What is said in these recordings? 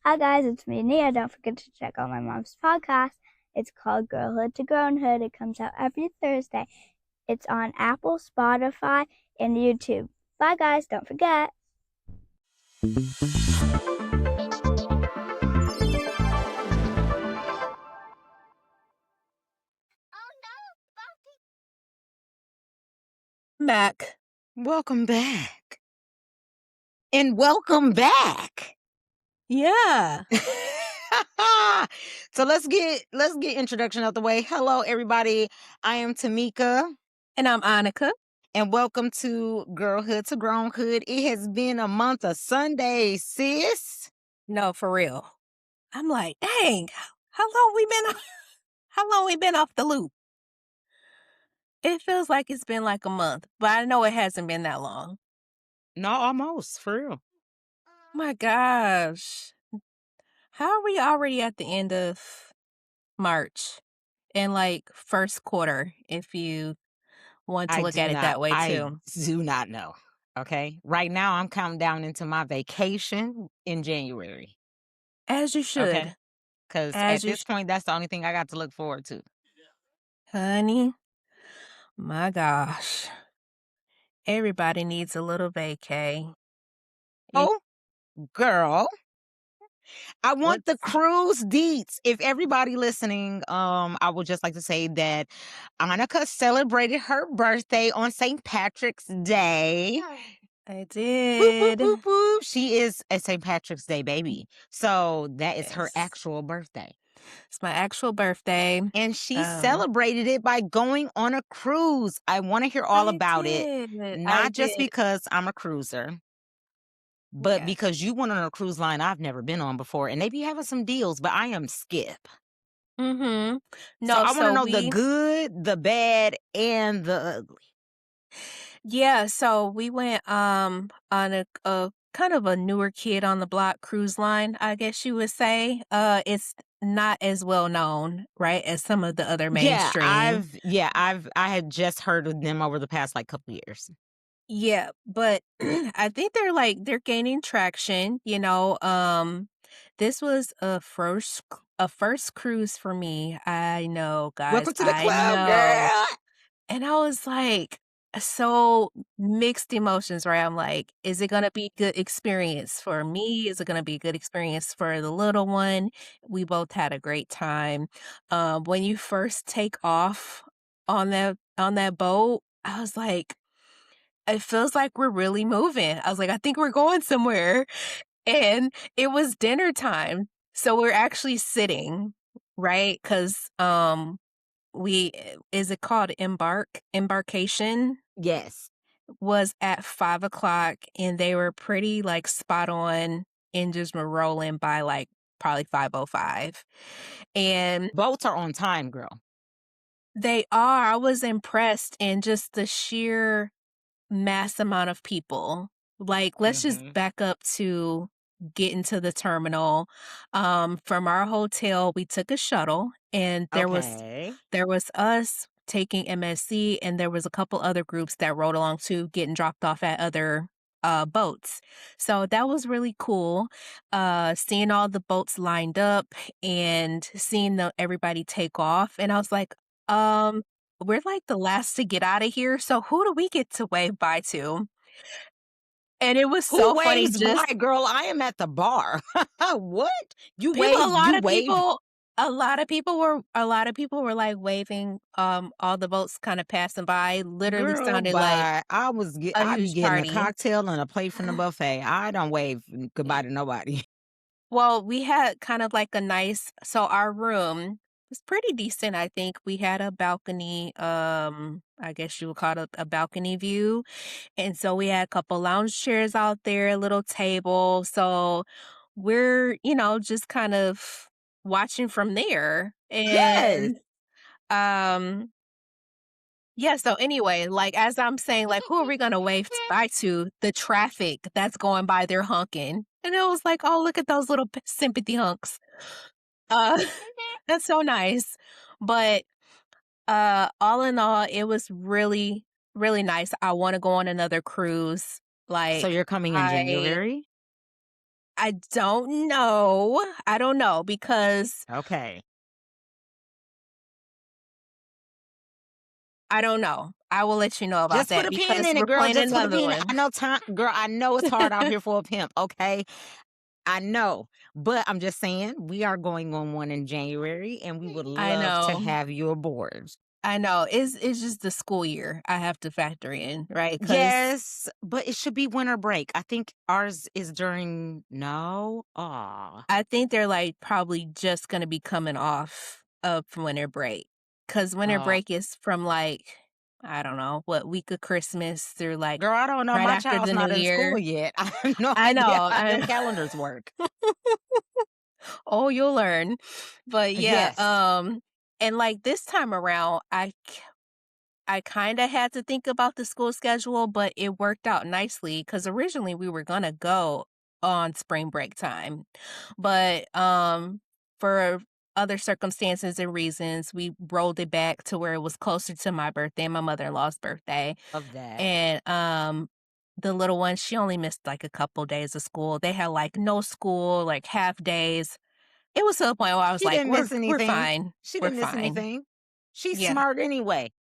Hi guys, it's me, Nia. Don't forget to check out my mom's podcast. It's called Girlhood to Grownhood. It comes out every Thursday. It's on Apple, Spotify, and YouTube. Bye guys, don't forget. Back. Welcome back. And welcome back. Yeah. So let's get introduction out the way. Hello everybody. I am Tamika. And I'm Onaka. And welcome to Girlhood to Grownhood. It has been a month of Sundays, sis. No, for real. I'm like, dang, how long we been off the loop? It feels like it's been like a month, but I know it hasn't been that long. No, almost, for real. My gosh. How are we already at the end of March? And like first quarter, if you want to look at it that way too. I do not know. Okay. Right now I'm counting down into my vacation in January. As you should. Okay. Because at this point, that's the only thing I got to look forward to. Honey, my gosh. Everybody needs a little vacay. Oh, girl. I want the cruise deets. If everybody listening, I would just like to say that Onaka celebrated her birthday on St. Patrick's Day. I did. Boop, boop, boop, boop. She is a St. Patrick's Day baby. So that is her actual birthday. It's my actual birthday. And she celebrated it by going on a cruise. I want to hear all about it. Not just because I'm a cruiser, but because you went on a cruise line I've never been on before. And they be having some deals, but I am Skip. Mm-hmm. No, so I want to know the good, the bad, and the ugly. Yeah, so we went on a kind of a newer kid on the block cruise line, I guess you would say. It's not as well known, right, as some of the other mainstream. I had just heard of them over the past like couple years. Yeah, but I think they're gaining traction, you know. This was a first cruise for me. I know, guys. Welcome to the club, girl. And I was like, so mixed emotions, right? I'm like, is it going to be a good experience for me? Is it going to be a good experience for the little one? We both had a great time. When you first take off on that boat, I was like, it feels like we're really moving. I was like, I think we're going somewhere. And it was dinner time. So we're actually sitting, right? Because is it called embarkation? Yes. Was at 5:00, and they were pretty like spot on. Engines were rolling by like probably 5:05. And boats are on time, girl. They are. I was impressed in just the sheer mass amount of people. Like, let's just back up to get into the terminal. From our hotel, we took a shuttle, and there was us taking MSC, and there was a couple other groups that rode along too, getting dropped off at other boats. So that was really cool. Seeing all the boats lined up and seeing everybody take off, and I was like, we're like the last to get out of here, so who do we get to wave bye to? And it was so funny. Who waves bye, girl? I am at the bar. What? You wave? A lot of people were like waving. All the boats kind of passing by. Literally sounded like I be getting a cocktail and a plate from the buffet. I don't wave goodbye to nobody. Well, we had kind of like so our room was pretty decent, I think. We had a balcony, I guess you would call it a balcony view. And so we had a couple lounge chairs out there, a little table. So we're, just kind of watching from there. And yeah, so anyway, like as I'm saying, like, who are we gonna wave bye to? The traffic that's going by, they're honking. And it was like, oh, look at those little sympathy hunks. That's so nice. But all in all, it was really, really nice. I want to go on another cruise. Like, so you're coming in January? I don't know. I don't know because Okay. I don't know. I will let you know about Just put that a pin because in it, we're girl. playing Just put a another pin. one. I know time, girl. I know it's hard out here for a pimp. Okay. I know. But I'm just saying, we are going on one in January and we would I love to know. have you aboard. I know. It's just the school year I have to factor in, right? Because Yes, but it should be winter break. I think ours is during no. I think they're like probably just gonna be coming off of winter break. Because winter Oh, break is from like, I don't know, what week of Christmas through like girl, I don't know. right My after child's the new not in school year. yet. I have no I idea know. how them calendars work. Oh, you'll learn. But yeah, Yes, and like this time around, I kind of had to think about the school schedule, but it worked out nicely because originally we were gonna go on spring break time, but for other circumstances and reasons, we rolled it back to where it was closer to my birthday, my mother-in-law's birthday, of that. and the little one, she only missed like a couple days of school. They had like no school, like half days. It was to the point where I was She like, didn't miss we're anything. fine, She we're didn't miss fine. anything. She's Yeah. smart anyway.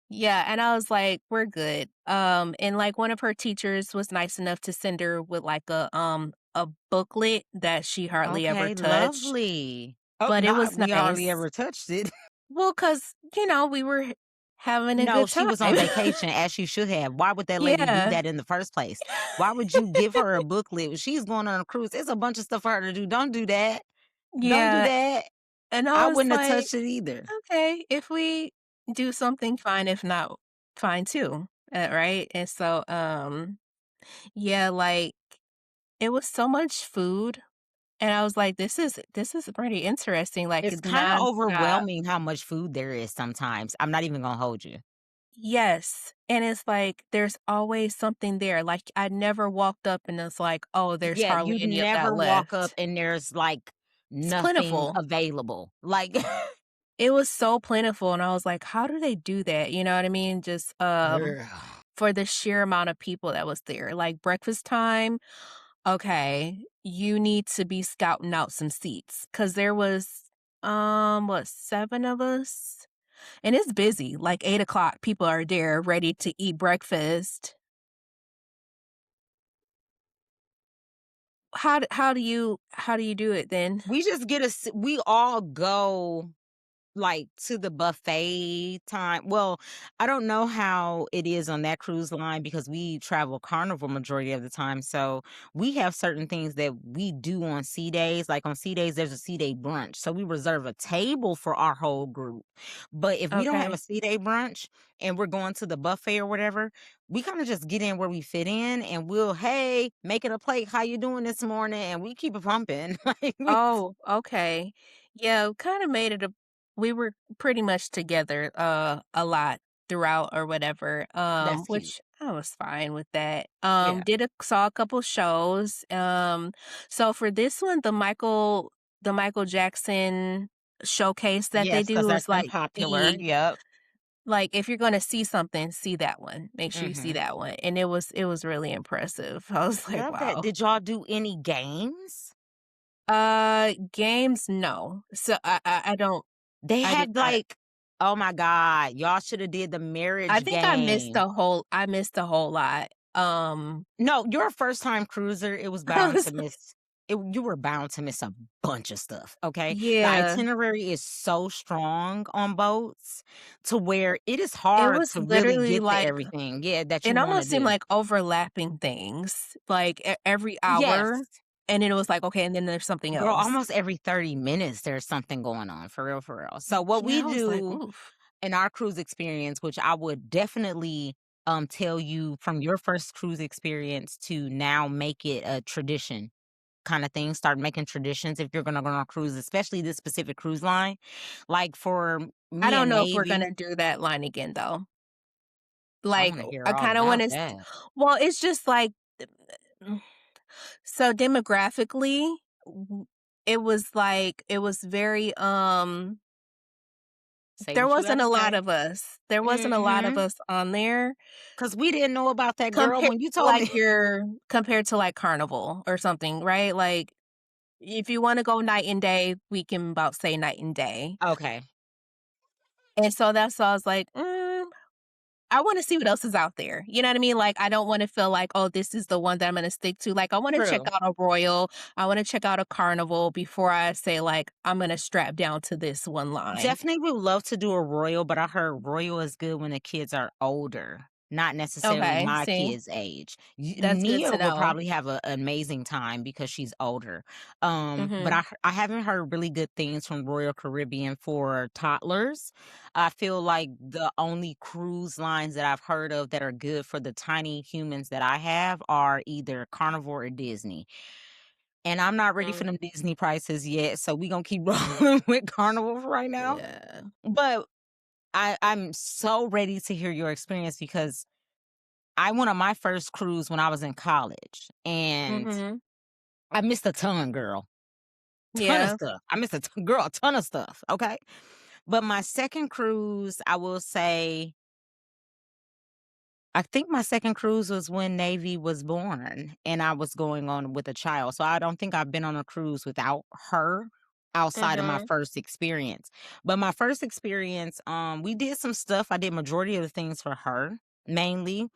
Yeah, and I was like, "We're good." And like one of her teachers was nice enough to send her with like a booklet that she hardly ever Okay, touched, lovely. Oh, but it not was we hardly nice. ever touched it. Well, cause we were having a No, good she time. was on vacation as she should have. Why would that lady do Yeah, that in the first place? Why would you give her a booklet? She's going on a cruise. It's a bunch of stuff for her to do. Don't do that. Don't do yeah, that. and I I was wouldn't have like, touched it either. "Okay, if we do something, fine. If not, fine too." Right? And so, yeah, like it was so much food. And I was like, this is pretty interesting, like, It's it's kind of nonstop." overwhelming how much food there is sometimes. I'm not even gonna hold you. Yes, and it's like, there's always something there, like, I never walked up and it's like, "Oh, there's Yeah, hardly you'd any of that never walk up left." and there's like It's nothing plentiful. available. Like, It was so plentiful, and I was like, "How do they do that?" You know what I mean? Just, girl. for the sheer amount of people that was there, like, breakfast time, okay, you need to be scouting out some seats because there was, what, 7 of us? And it's busy, like 8 o'clock, people are there ready to eat breakfast. How do you do it then? We just get we all go like to the buffet time. Well, I don't know how it is on that cruise line because we travel Carnival majority of the time. So we have certain things that we do on sea days. Like on sea days, there's a sea day brunch. So we reserve a table for our whole group. But if we don't have a Okay. sea day brunch and we're going to the buffet or whatever, we kind of just get in where we fit in and we'll, hey, make it a plate. How you doing this morning? And we keep it pumping. Like Oh, okay. Yeah, kinda made it a we were pretty much together, a lot throughout or whatever, that's cute. which I was fine with that. Yeah. Saw a couple shows, so for this one, the Michael Jackson showcase that they Yes, because do is that's been like popular. Yep. if you're gonna see something, see that one. Make sure you see Mhm. that one, and it was really impressive. I was like, Love that. "Wow." Did y'all do any games? Games, no. So I don't They I did had not. like, oh my God, y'all should have did the I marriage think game. I missed a whole lot. No, you're a first time cruiser. It was I bound was to miss. You were bound to miss a bunch of stuff. Okay, the yeah, itinerary is so strong on boats to where it is it hard was to really literally get to like everything. Yeah, that you it want to almost seemed do. like overlapping things, like every Yes, hour, and then it was like, okay, and then there's something girl. else. Almost every 30 minutes, there's something going on for real, for real. So what we Yeah, I was like, do oof. in our cruise experience, which I would definitely tell you from your first cruise experience to now make it a tradition kind of thing. Start making traditions if you're gonna go on a cruise, especially this specific cruise line. Like for I me don't and know if we're Navy, gonna do that line again though. I Like, want to hear I all kind of want about to. that. Well, it's just like so demographically, it was like it was very Say There what you wasn't gotta a lot say. of us. There wasn't a lot of us on there. Cause we didn't know about that, girl, Compared when you to, told like, me. compared to, like, Carnival or something, right? Like, if you wanna go night and day, we can about say night and day. Okay, And so that's why I was like, I wanna see what else is out there. You know what I mean? Like, I don't wanna feel like, "Oh, this is the one that I'm gonna stick to." Like, I wanna check true. out a Royal, I wanna check out a Carnival before I say, like, I'm gonna strap down to this one line. Definitely would love to do a Royal, but I heard Royal is good when the kids are older, not necessarily Okay, my see? kids' age. That's good Nia to will know. probably have an amazing time because she's older. But Mhm. I haven't heard really good things from Royal Caribbean for toddlers. I feel like the only cruise lines that I've heard of that are good for the tiny humans that I have are either Carnival or Disney. And I'm not ready for Mm, them Disney prices yet, so we gonna keep rolling with Carnival for right now. yeah. But I'm so ready to hear your experience because I went on my first cruise when I was in college, and Mhm. I missed a ton, girl. Ton of Yeah. stuff. I missed a ton of stuff, okay? But my second cruise, I will say I think my second cruise was when Navy was born and I was going on with a child. So I don't think I've been on a cruise without her outside of my Mhm. first experience. But my first experience, we did some stuff. I did majority of the things for her, mainly.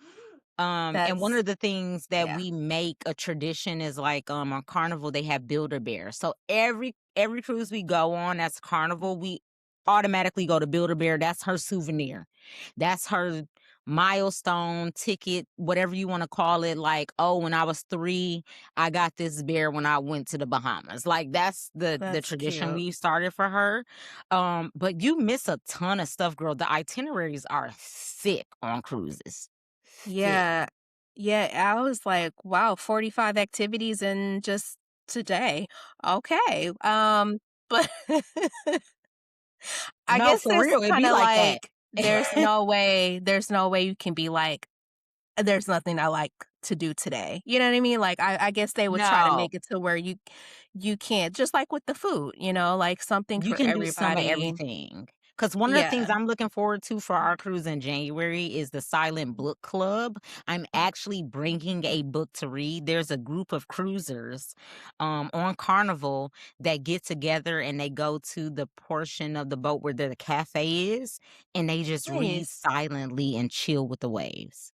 And one That's of the things that yeah. we make a tradition is like on Carnival they have Builder Bear. So every cruise we go on that's Carnival, we automatically go to Builder Bear. That's her souvenir. That's her milestone ticket, whatever you want to call it. Like, oh, when I was 3, I got this bear when I went to the Bahamas. Like that's the That's tradition cute. we started for her. But you miss a ton of stuff, girl. The itineraries are thick on cruises. Thick. Yeah. Yeah, I was like, "Wow, 45 activities in just today. Okay." But I No, guess for there's real, it be kinda like that. like there's no way you can be like, "There's nothing I like to do today." You know what I mean? Like, I guess they would try to No, make it to where you can't just like with the food, like something you for can do some of everybody. everything. Because one of the things Yeah. I'm looking forward to for our cruise in January is the Silent Book Club. I'm actually bringing a book to read. There's a group of cruisers on Carnival that get together and they go to the portion of the boat where the cafe is, and they just read Nice. silently and chill with the waves.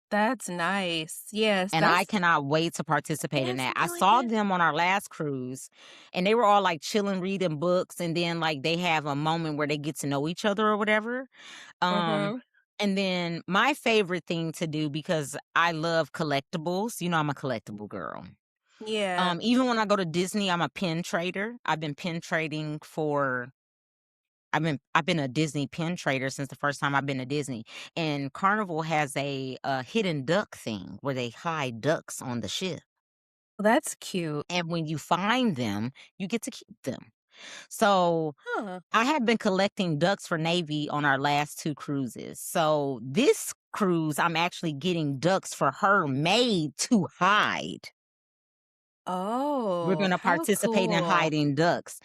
That's nice. Yes, And I cannot wait to participate in that's that. I really saw good. them on our last cruise, and they were all, like, chilling, reading books, and then, like, they have a moment where they get to know each other or whatever. Um, Mhm. and then my favorite thing to do, because I love collectibles, I'm a collectible girl. Yeah. Even when I go to Disney, I'm a pin trader. I've been pin trading for I've been a Disney pin trader since the first time I've been to Disney. And Carnival has a hidden duck thing where they hide ducks on the ship. That's cute. And when you find them, you get to keep them. So Huh. I have been collecting ducks for Navy on our last 2 cruises. So this cruise, I'm actually getting ducks for her made to hide. We're Oh, gonna how participate in cool. hiding ducks.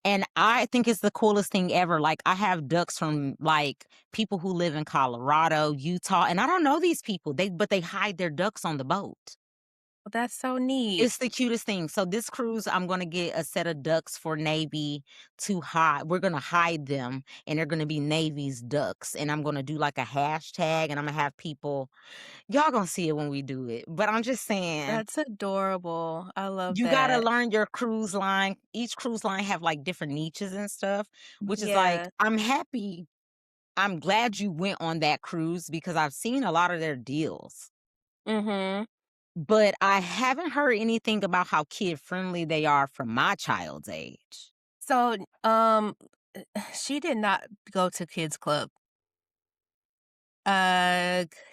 And I think it's the coolest thing ever. Like, I have ducks from, like, people who live in Colorado, Utah, and I don't know these people. But they hide their ducks on the boat. That's so neat. It's the cutest thing. So this cruise, I'm gonna get a set of ducks for Navy to hide. We're gonna hide them, and they're gonna be Navy's ducks. And I'm gonna do like a hashtag, and I'm gonna have people. Y'all gonna see it when we do it. But I'm just saying, That's adorable. I love you gotta that. learn your cruise line. Each cruise line have like different niches and stuff, which is like, Yeah. I'm happy. I'm glad you went on that cruise because I've seen a lot of their deals. Mhm. But I haven't heard anything about how kid friendly they are for my child's age. So, she did not go to kids club.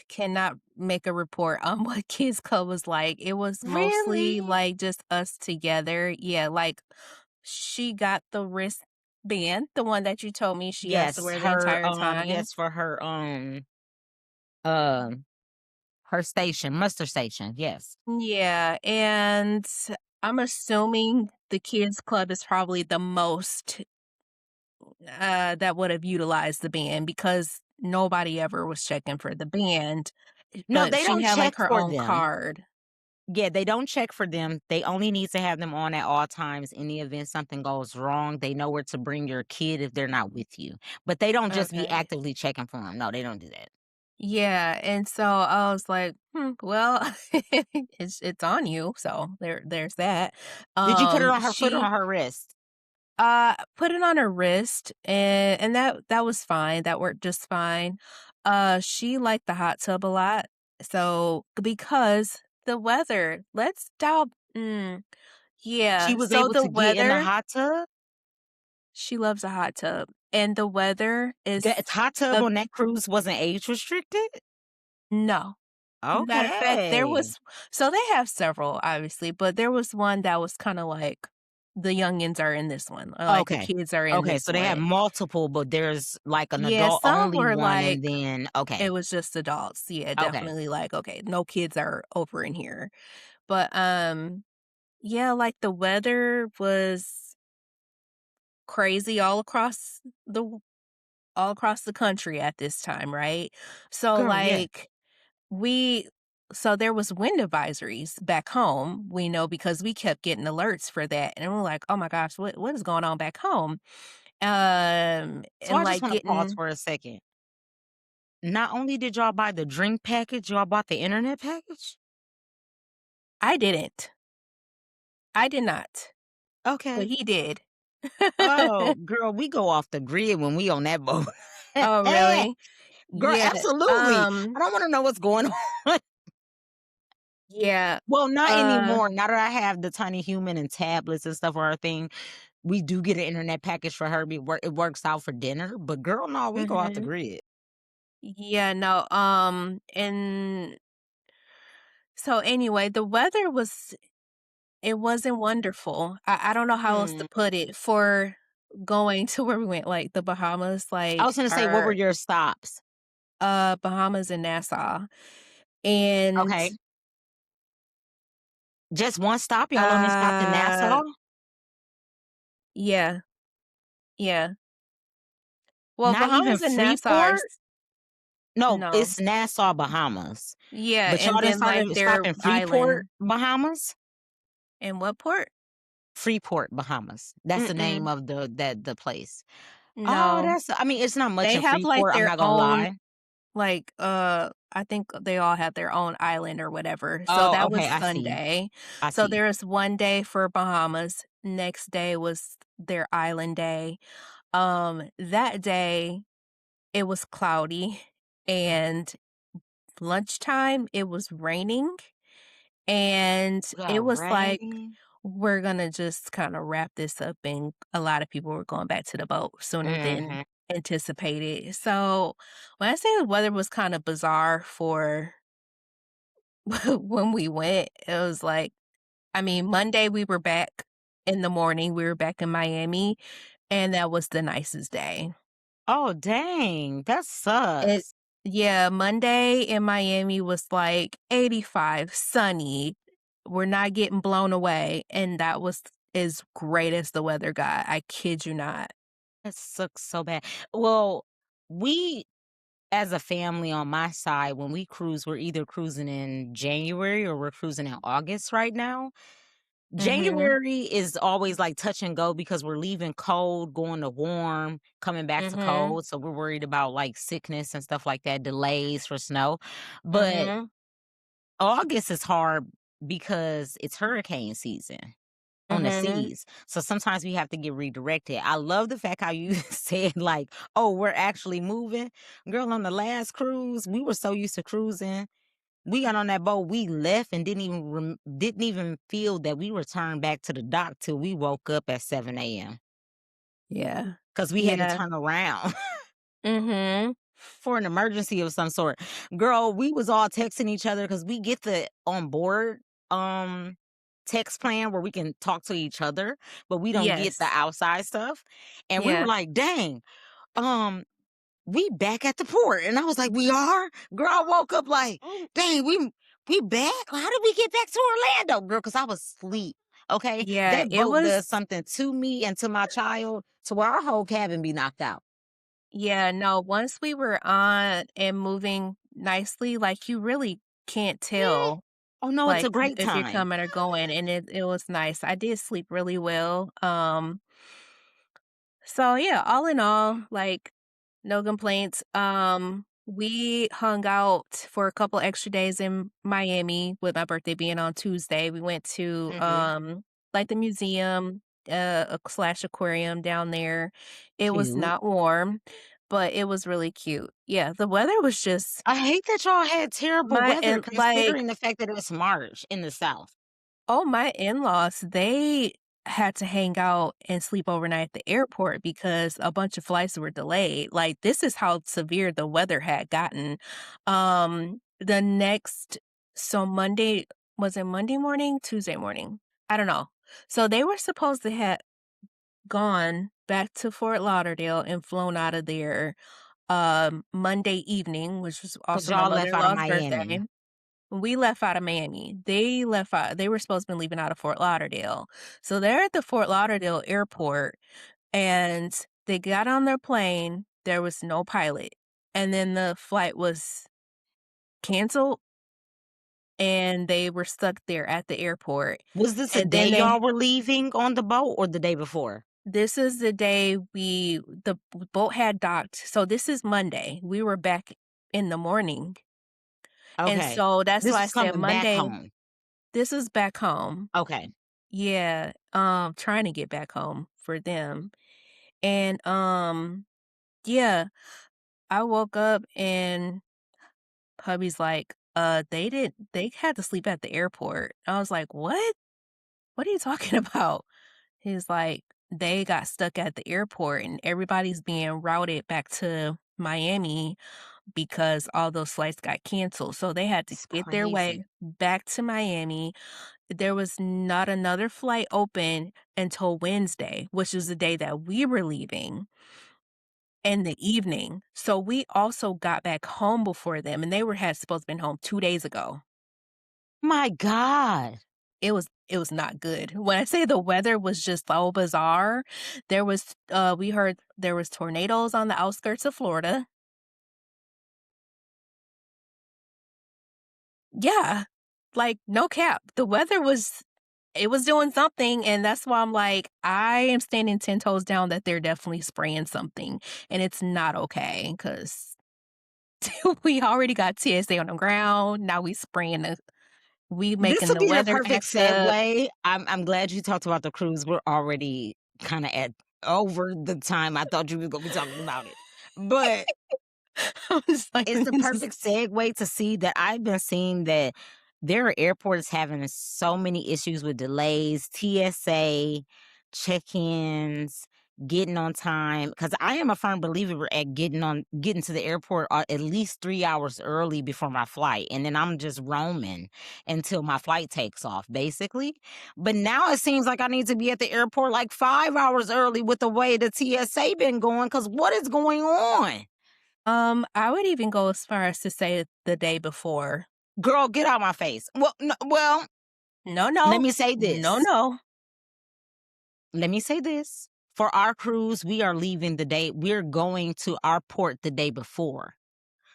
Cannot make a report on what kids club was like. It was mostly, Really? like, just us together. Yeah, like, she got the wristband, the one that you told me she has to Yes, wear the entire time. yes, for um her station, muster station. Yes. Yeah, and I'm assuming the kids club is probably the most that would have utilized the band because nobody ever was checking for the band. No, But they she don't had like check her for own them. card. Yeah, they don't check for them. They only need to have them on at all times. In the event something goes wrong, they know where to bring your kid if they're not with you. But they don't just be Okay. actively checking for them. No, they don't do that. Yeah, and so I was like, well, it's on you. So there's that. Did you put it on her foot or She on her wrist? put it on her wrist, and that was fine. That worked just fine. She liked the hot tub a lot. So because the weather, let's dial She yeah, was so able the to get in the weather, hot tub? she loves a hot tub. And the weather is That hot tub a on that cruise wasn't age restricted? no. Matter of fact, there Okay. was so they have several, obviously, but there was one that was kinda like, the youngins are in this one, or like the Okay. kids are in Okay, this so they have one. multiple, but there's like an Yeah, adult some only were one and like then it okay. was just adults. Yeah, Okay. definitely like, okay, no kids are over in here. But, yeah, like, the weather was crazy all across the country at this time, right? So, Girl, yeah. like, we so there was wind advisories back home, we know because we kept getting alerts for that, and we're like, "Oh my gosh, what is going on back home?" So And, I just like, want to pause getting for a second. Not only did y'all buy the drink package, y'all bought the internet package? I didn't. I did not, but Okay. he did. Oh, girl, we go off the grid when we on that boat. Oh, really? Girl, Yeah, absolutely. I don't want to know what's going on. yeah, Well, not uh, anymore. Now that I have the tiny human and tablets and stuff for our thing, we do get an internet package for her. It works out for dinner. But girl, no, we go off the mhm. grid. Yeah, no, and so anyway, the weather was it wasn't wonderful. I don't know how else to Mm. put it for going to where we went, like, the Bahamas, I was like, gonna say, what were our, your stops? Bahamas and Nassau, and, Okay. Just one stop? Y'all only stopped in uh, Nassau? yeah, yeah. Well, Not even Bahamas and Nassau are Freeport? No, no. it's Nassau, Bahamas. Yeah, But and y'all didn't then, like, stop their in Freeport, island. Bahamas? In what port? Freeport, Bahamas. That's the name Mm-mm, of the place. Oh, no. that's I mean, it's not much They in have, like, Freeport, I'm their not gonna own, lie. like, I think they all have their own island or whatever. So Oh, that okay, was I see. Sunday. I So see. there was one day for Bahamas. Next day was their island day. That day it was cloudy and lunchtime it was raining and it Got was like rain. we're gonna just kind of wrap this up and a lot of people were going back to the boat sooner than Mhm. anticipated. So when I say the weather was kind of bizarre for when we went, it was like, I mean, Monday we were back in the morning, we were back in Miami, and that was the nicest day. Oh, dang, that It sucks. Yeah, Monday in Miami was like 85, sunny. We're not getting blown away, and that was as great as the weather got. I kid you not. That sucks so bad. Well, we as a family on my side, when we cruise, we're either cruising in January or we're cruising in August right now. Mhm. January is always like touch and go because we're leaving cold, going to warm, coming back to Mhm. cold. So we're worried about like sickness and stuff like that, delays for snow. But Mhm. August is hard because it's hurricane season on the Mhm. seas. So sometimes we have to get redirected. I love the fact how you said like, "Oh, we're actually moving." Girl, on the last cruise, we were so used to cruising. We got on that boat, we left and didn't even feel that we returned back to the dock till we woke up at 7 a.m. Yeah. because we had to Yeah. turn around Mhm. for an emergency of some sort. Girl, we was all texting each other because we get the on board text plan where we can talk to each other, but we don't get the Yes. outside stuff. And we were Yeah. like, dang, um, we back at the port. And I was like, we are? Girl, I woke up like, dang, we back? How did we get back to Orlando? Girl, because I was asleep. Okay, Yeah, that it boat was. does something to me and to my child to where our whole cabin be knocked out. Yeah, no, once we were on and moving nicely, like, you really can't Eh. tell, Oh no, it's a like, great if you're time. coming or going, and it was nice. I did sleep really well, so yeah, all in all, like, no complaints. We hung out for a couple extra days in Miami with my birthday being on Tuesday. We went to Hmm. like the museum, slash aquarium down there. It was Cute. not warm, but it was really cute. Yeah, the weather was just I hate that y'all had terrible my weather and like considering the fact that it's March in the South. oh, my in-laws, they had to hang out and sleep overnight at the airport because a bunch of flights were delayed. Like, this is how severe the weather had gotten. The next so Monday was it Monday morning? Tuesday morning? I don't know. So they were supposed to have gone back to Fort Lauderdale and flown out of there Monday evening, which was Because also my y'all left out of mother-in-law's birthday. Miami. We left out of Miami. They were supposed to be leaving out of Fort Lauderdale. So they're at the Fort Lauderdale airport and they got on their plane. There was no pilot. And then the flight was canceled and they were stuck there at the airport. Was this the And day then y'all were leaving on the boat or the day before? this is the day the boat had docked. So this is Monday. We were back in the morning. And Okay. so that's This why I was said coming back Monday, home. this is back home. Okay. Yeah, trying to get back home for them. And yeah, I woke up and hubby's like, they had to sleep at the airport. I was like, "What? What are you talking about?" He's like, "They got stuck at the airport and everybody's being routed back to Miami because all those flights got canceled. So they had to It's get their way crazy. back to Miami. There was not another flight open until Wednesday, which is the day that we were leaving in the evening. So we also got back home before them, and they were had supposed to been home 2 days ago. My God. It was not good. When I say the weather was just so bizarre, we heard there was tornadoes on the outskirts of Florida. Yeah. Like, no cap. The weather was it was doing something, and that's why I'm like, I am standing 10 toes down that they're definitely spraying something, and it's not okay because we already got TSA on the ground, now we This making will the be the weather perfect act up. segue. I'm glad you talked about the cruise. We're already kind of at over the time I thought you were gonna be talking about it. But I was like, it's let the me just perfect segue to see that I've been seeing that there are airports having so many issues with delays, TSA, check-ins, getting on time. Because I am a firm believer at getting to the airport at least 3 hours early before my flight, and then I'm just roaming until my flight takes off, basically. But now it seems like I need to be at the airport like 5 hours early with the way the TSA been going. Because what is going on? I would even go as far as to say the day before. Girl, get out my face. Well, no, well, No, let no. me say No, this. no. Let me say this. For our cruise, we are leaving the day, we're going to our port the day before.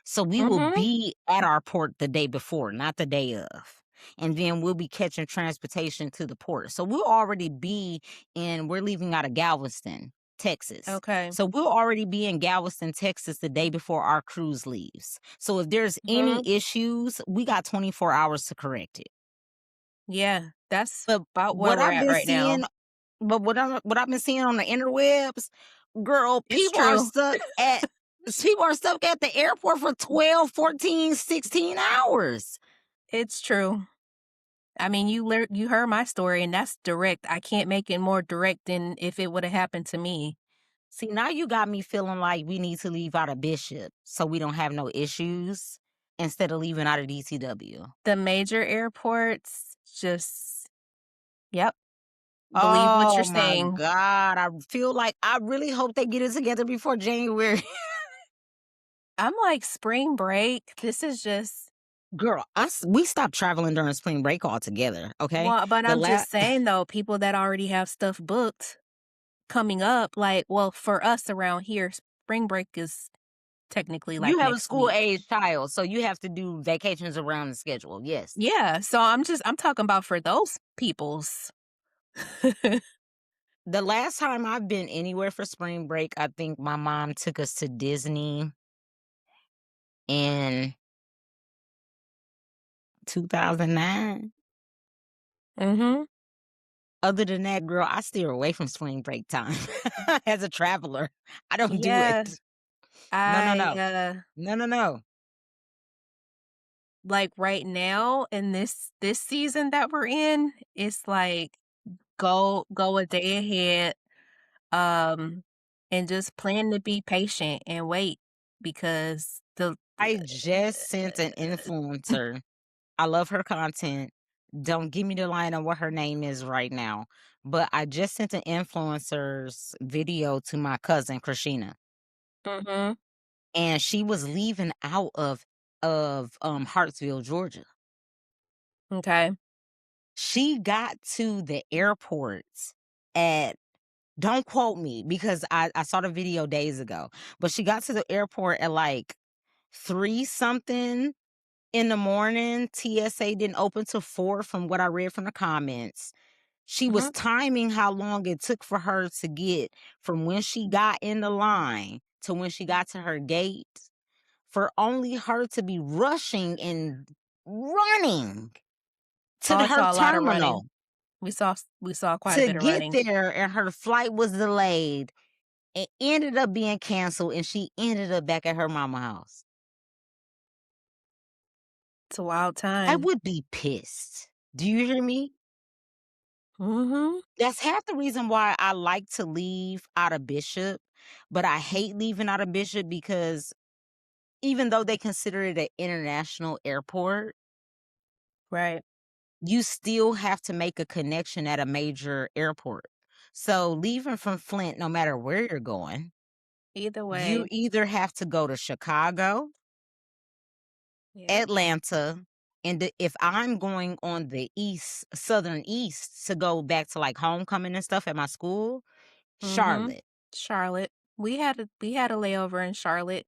So we will Mhm. be at our port the day before, not the day of. And then we'll be catching transportation to the port. So we'll already be we're leaving out of Galveston, Texas. Okay. So we'll already be in Galveston, Texas the day before our cruise leaves. So if there's any Mhm. issues, we got 24 hours to correct it. Yeah, that's But about where what we're I've at been right seeing now. what I've been seeing on the interwebs, girl, It's true. people are stuck at the airport for 12, 14, 16 hours. It's true. I mean, you heard my story, and that's direct. I can't make it more direct than if it would have happened to me. See, now you got me feeling like we need to leave out of Bishop so we don't have no issues instead of leaving out of DTW. The major airports just yep, believe what you're Oh my saying. God. I feel like I really hope they get it together before January. I'm like, spring break, this is just Girl, we stopped traveling during spring break altogether, okay? Well, but The I'm la just saying though, people that already have stuff booked coming up, like, well, for us around here, spring break is technically like You have a next week. school-age child, so you have to do vacations around the schedule, yes. Yeah, so I'm talking about for those peoples. The last time I've been anywhere for spring break, I think my mom took us to Disney in 2009. Mhm. Other than that, girl, I steer away from spring break time as a traveler. I don't do it. Yeah, No, no, I, no. No, no, no. like, right now in this season that we're in, it's like go a day ahead, um, and just plan to be patient and wait because I just sent an influencer. I love her content. Don't give me the line on what her name is right now. But I just sent an influencer's video to my cousin, Christina. Mhm. And she was leaving out of Hartsville, Georgia. Okay. She got to the airports at, don't quote me because I saw the video days ago, but she got to the airport at like 3 something in the morning. TSA didn't open till 4 from what I read from the comments. She was Mhm. timing how long it took for her to get from when she got in the line to when she got to her gate, for only her to be rushing and running Oh, to I her saw a lot of terminal running. We saw quite a to bit of get running. there, and her flight was delayed and ended up being canceled, and she ended up back at her mama house. It's a wild I time. would be pissed. Do you hear me? Mhm. That's half the reason why I like to leave out of Bishop, but I hate leaving out of Bishop because even though they consider it an international airport, Right. you still have to make a connection at a major airport. So leaving from Flint, no matter where you're going, Either you way. either have to go to Chicago, Yep. Atlanta, and if I'm going on the southern east to go back to like homecoming and stuff at my school, Mhm. Charlotte. Charlotte. We had a layover in Charlotte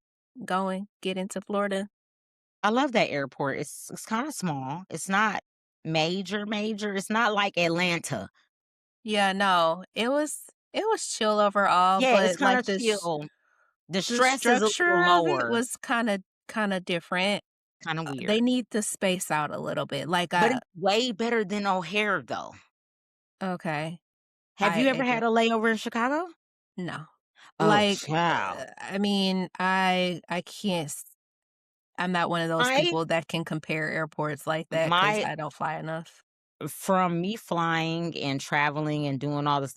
get into Florida. I love that airport. It's kind of small. It's not major. It's not like Atlanta. Yeah, no. It was chill overall, Yeah, it's but kind like of chill. The the stress is a little structure of it lower, was kinda different. kind of They weird. need to space out a little bit. Like, But it's way better than O'Hare though. okay. Have I you ever agree. had a layover in Chicago? No. Oh, Like, child. I mean, I can't I'm not one of those I people that can compare airports like that because my I don't fly enough. From me flying and traveling and doing all this,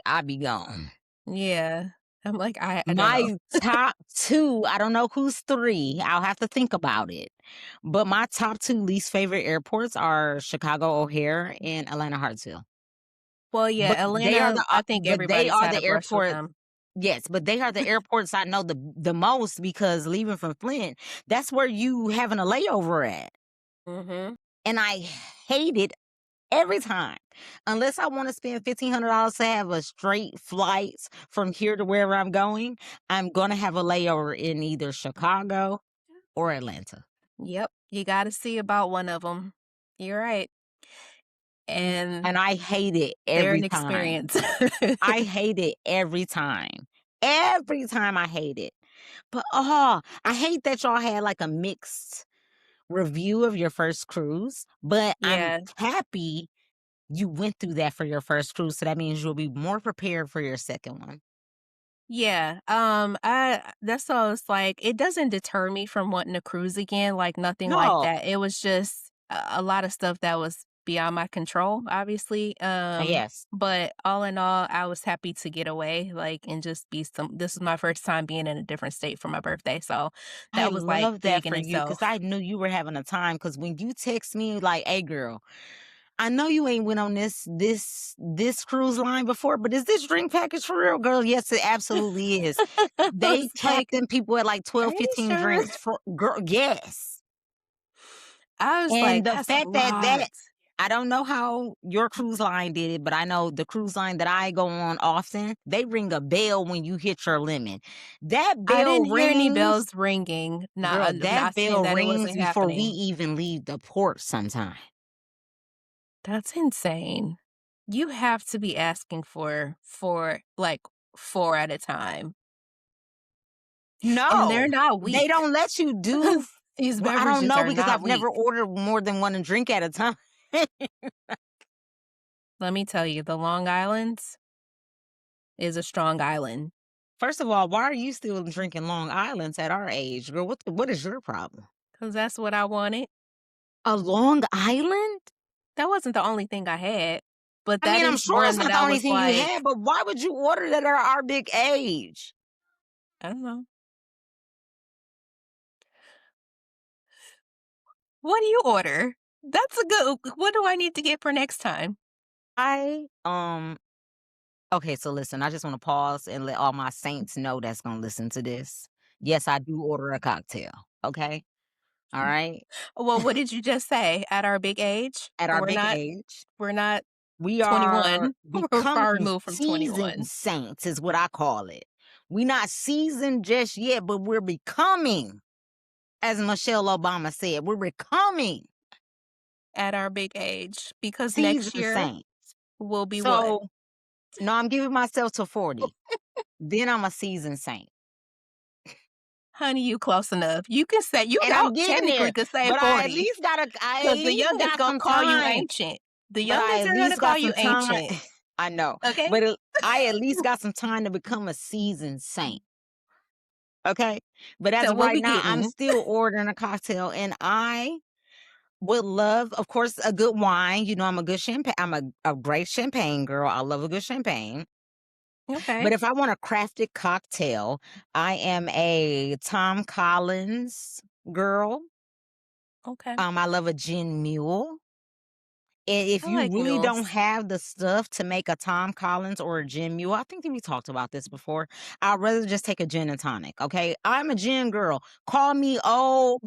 I be gone. Yeah. I'm like, I don't know. My top 2, I don't know who's 3, I'll have to think about it, but my top 2 least favorite airports are Chicago O'Hare and Atlanta Hartsfield. Well, yeah, Atlanta, I think But they everybody's are had a the brush with airports. them. Yes, but they are the airports I know the most because leaving from Flint, that's where you having a layover at, Mhm. and I hate it every time. Unless I wanna spend $1,500 to have a straight flight from here to wherever I'm going, I'm gonna have a layover in either Chicago or Atlanta. Yep, you gotta see about one of them. 'Em. You're right, and And I hate it they're every an time. experience. I hate it every time. Every time I hate it. But, I hate that y'all had, like, a mixed review of your first cruise, but I'm Yeah. happy you went through that for your first cruise, so that means you'll be more prepared for your second one. Yeah, I that's all it's like, it doesn't deter me from wanting to cruise again, like, nothing like No. that. It was just a lot of stuff that was beyond my control, obviously, Yes. but all in all, I was happy to get away, like, and just this is my first time being in a different state for my birthday, so I that was, like, love that big in for you because itself. I knew you were having a time. Because when you text me like, "Hey, girl, I know you ain't went on this cruise line before, but is this drink package for real, girl?" Yes, it absolutely is. I They was capped like, them people at like "Are 12, you 15 sure?" drinks for girl, yes. I was And like, the that's a fact that lot. I don't know how your cruise line did it, but I know the cruise line that I go on often, they ring a bell when you hit your limit. That I bell didn't hear any rings, bells ringing. Not, girl, I'm that not saying bell that it rings wasn't before we happening. even leave the port sometime. That's insane. You have to be asking for like 4 at a time. And they're No, not they weak. don't let you do. These Well, I don't beverages know are because not I've never weak. ordered more than one drink at a time. Let me tell you, the Long Island's is a strong island. First of all, why are you still drinking Long Islands at our age, girl? What is your problem? 'Cause that's what I wanted. A Long Island? That wasn't the only thing I had, but I that mean, I'm is sure it's one not that the I only was thing you like, had, but why would you order that at our big age? I don't know. What do you order? That's a good what do I need to get for next time? I okay, so listen, I just want to pause and let all my saints know that's gonna listen to this. Yes, I do order a cocktail. Okay. All right. Well, what did you just say? At our big age? At our big age, We're not we are 21. We're far becoming removed from seasoned 21. saints, is what I call it. We not seasoned just yet, but we're becoming, as Michelle Obama said, we're becoming At our big age. Because next seasoned year saints. will be what? So no, I'm giving myself to 40. Then I'm a seasoned saint. Honey, you close enough. You can say you And I'm don't getting technically there. could say But 40. I at Because the least youngest got gonna some call you time. ancient. The But I youngest at are gonna least call got you some time. ancient. I know. Okay? But I at least got some time to become a seasoned saint. Okay? But as So of what right we now, I'm getting? still ordering a cocktail, and I would love, of course, a good wine. You know, I'm a good champagne. I'm a great champagne girl. I love a good champagne. Okay. But if I want a crafted cocktail, I am a Tom Collins girl. Okay. I love a gin mule. And if I you like really don't mules. have the stuff to make a Tom Collins or a gin mule, I think that we talked about this before. I'd rather just take a gin and tonic. Okay. I'm a gin girl. Call me old.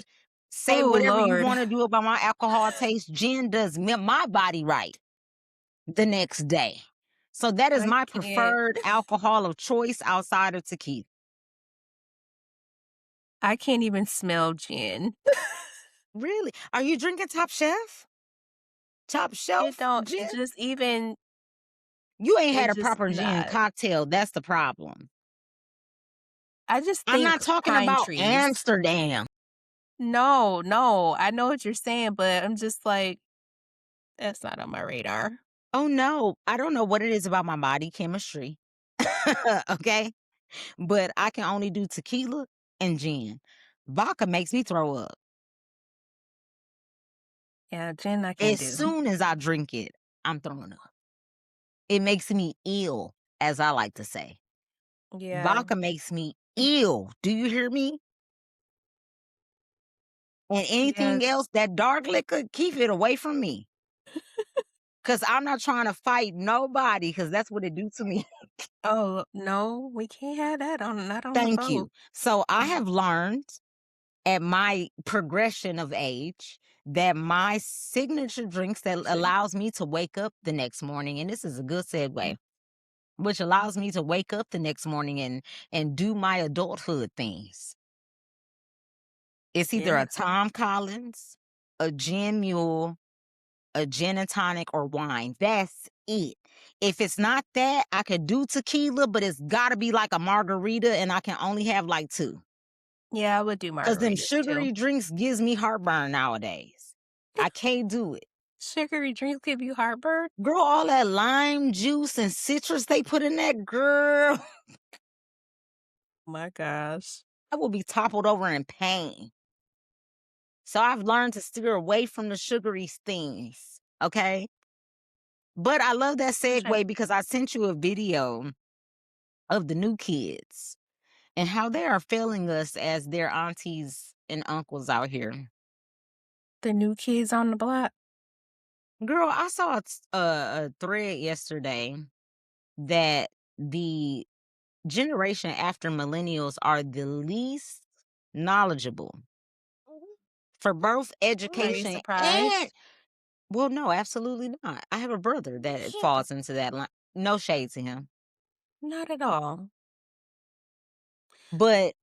Say Oh whatever you Lord. want to do about my alcohol taste. Gin does my body right the next day. So that is I my can't. preferred alcohol of choice outside of tequila. I can't even smell gin. Really? Are you drinking Top Chef? Top It Shelf don't gin? it just even You ain't it had a just proper gin not. cocktail. That's the problem. I just I'm think not talking pine about trees. Amsterdam. No, no. I know what you're saying, but I'm just like, that's not on my radar. Oh no, I don't know what it is about my body chemistry. Okay? But I can only do tequila and gin. Vodka makes me throw up. Yeah, gin I can As do. soon as I drink it, I'm throwing up. It makes me ill, as I like to say. Yeah. Vodka makes me ill. Do you hear me? And Yeah. anything else, that dark liquor, keep it away from me. Cause I'm not trying to fight nobody, cause that's what it do to me. Oh, no, we can't have that on not on the Thank you. boat. So I have learned at my progression of age that my signature drinks that allows me to wake up the next morning, and this is a good segue, which allows me to wake up the next morning and do my adulthood things. It's either Yeah. a Tom Collins, a gin mule, a gin and tonic, or wine. That's it. If it's not that, I could do tequila, but it's got to be like a margarita, and I can only have like two. Yeah, I would do Because them margaritas too. sugary drinks gives me heartburn nowadays. I can't do it. Sugary drinks give you heartburn? Girl, all that lime juice and citrus they put in that, girl, My gosh. I will be toppled over in pain. So I've learned to steer away from the sugary things, okay? But I love that Okay. segue because I sent you a video of the new kids and how they are failing us as their aunties and uncles out here. The new kids on the block. Girl, I saw a thread yesterday that the generation after millennials are the least knowledgeable for both Are you education and surprised? well, no, absolutely not. I have a brother that Yeah. falls into that line. No shade to him. Not at all. But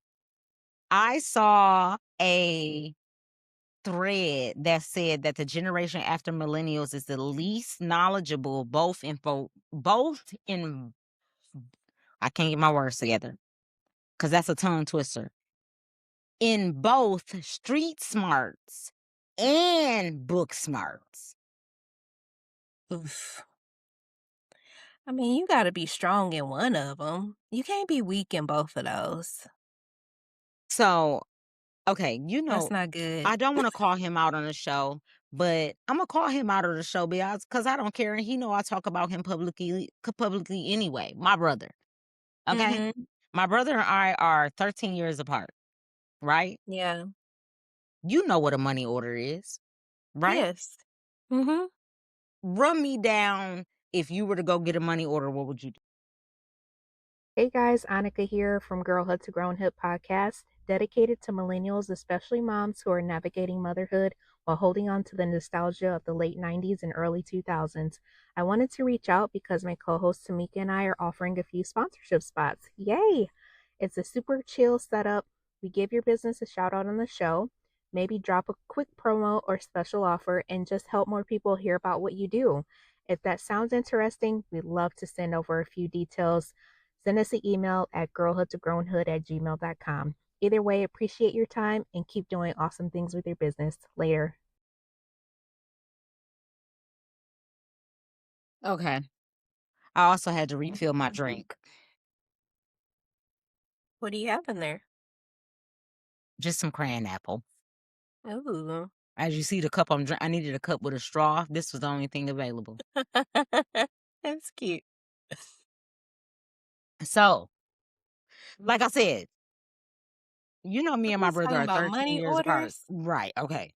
I saw a thread that said that the generation after millennials is the least knowledgeable both in I can't get my words together because that's a tongue twister. In both street smarts and book smarts. Oof. I mean, you gotta be strong in one of them. You can't be weak in both of those. So, okay, That's not good. I don't want to call him out on the show, but I'm gonna call him out of the show because I don't care, and he know I talk about him publicly anyway. My brother, okay, Mhm. my brother and I are 13 years apart, right? Yeah. You know what a money order is, right? Yes. Mhm. Run me down. If you were to go get a money order, what would you do? Hey guys, Onaka here from Girlhood to Grownhood podcast, dedicated to millennials, especially moms who are navigating motherhood while holding on to the nostalgia of the late 90s and early 2000s. I wanted to reach out because my co host Tamika and I are offering a few sponsorship spots. Yay! It's a super chill setup. We give your business a shout out on the show, maybe drop a quick promo or special offer, and just help more people hear about what you do. If that sounds interesting, we'd love to send over a few details. Send us an email at girlhoodtogrownhood@gmail.com. Either way, appreciate your time and keep doing awesome things with your business. Later. Okay. I also had to refill my drink. What do you have in there? Just some crayon apple. Ooh. As you see, the cup I needed a cup with a straw. This was the only thing available. That's cute. So, like I said, me and We my was brother talking are about 13 money years apart. orders. Right. Okay.